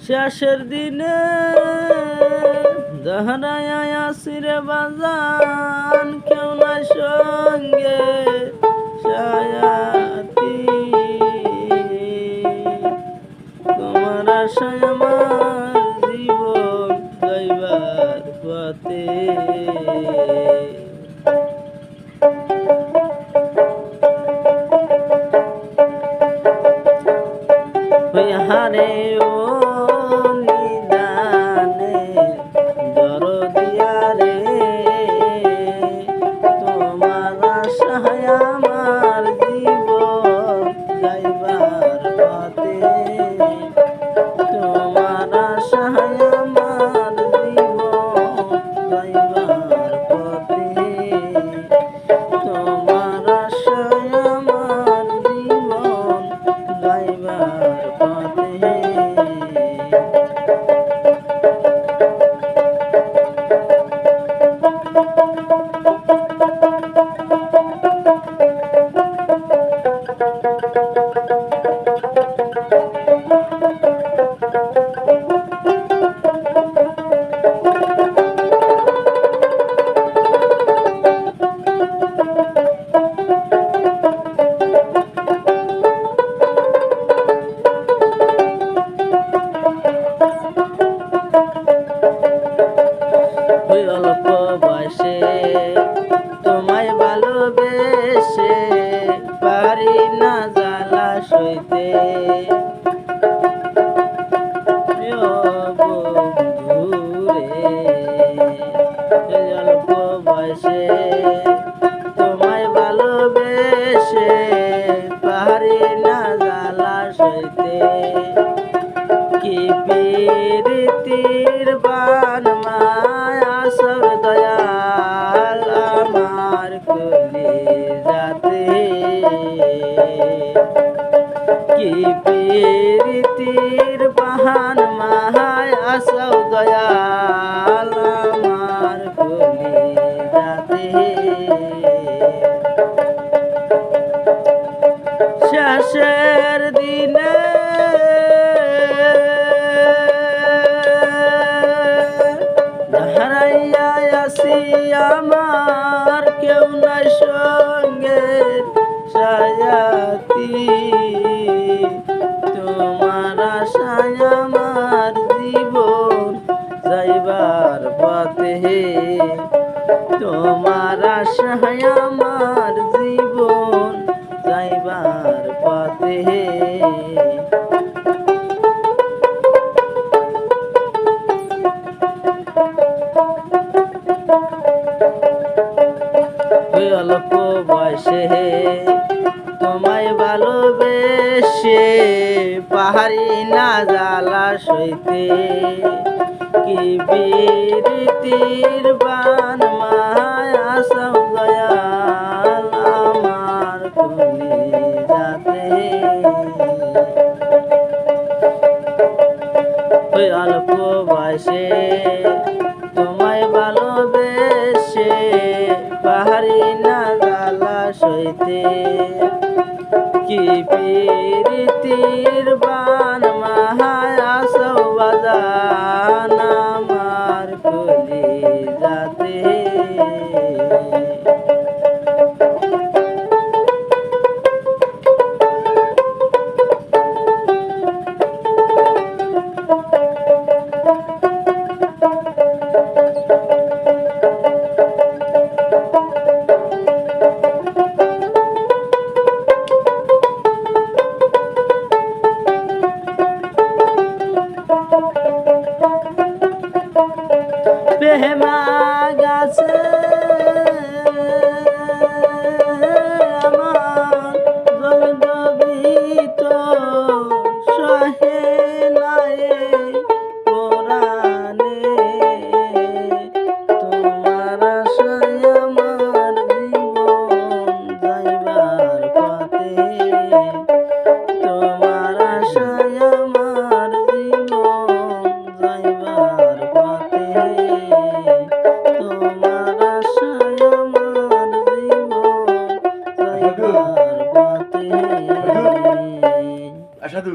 শেষের দিনে দাঁড়ায় আসিরে বাজান কেউ না সঙ্গে সায়াতি তোমার আশায় আমার জীবন যাইবার পথে হারে ও নিদানে দরদিয়া রে তোমার আশায় আমার জীবন যাইবার পথে তোমার আশায় আমার জীবন যাইবার পথে তোমার আশায় আমার জীবন যাইবার পথে অল্প বয়সে তোমায় ভালোবেসে পারি না জ্বালা সইতে বন্ধুরে অল্প বয়সে তোমায় ভালোবেসে পারি না জ্বালা সইতে কি পীরিতির বান মায়া সর দয়াল আমার কলি যাতে কি পীরিতির বান মায়া সর দয়াল আমার কলি যাতে শেষের দিনে আমার কেউ নাই সঙ্গে সায়াতি তোমার আশায় আমার জীবন যাইবার পথে তোমার আশায় আমার জীবন যাইবার পথে অল্প বয়সে তোমায় ভালোবেসে পাহাড়ি না জ্বালা সইতে কি বীরিতির বান মায়া সব দয়াল আমার কলি যাতে অল্প বয়সে তোমায় ভালোবেসে পাহাড়ি না জ্বালা সইতে কি পীরিতির বান মায়া সব বাজান আমার কলি যাতে প্রেমা গাছে আমার জলদবিত সহে নাই পুরাণে তোমার আশায় আমার জীবন যাইবার পথে তোমার আশায় আমার জীবন যাইবার পথে তোমার আশায় আমার জীবন যাইবার পথে।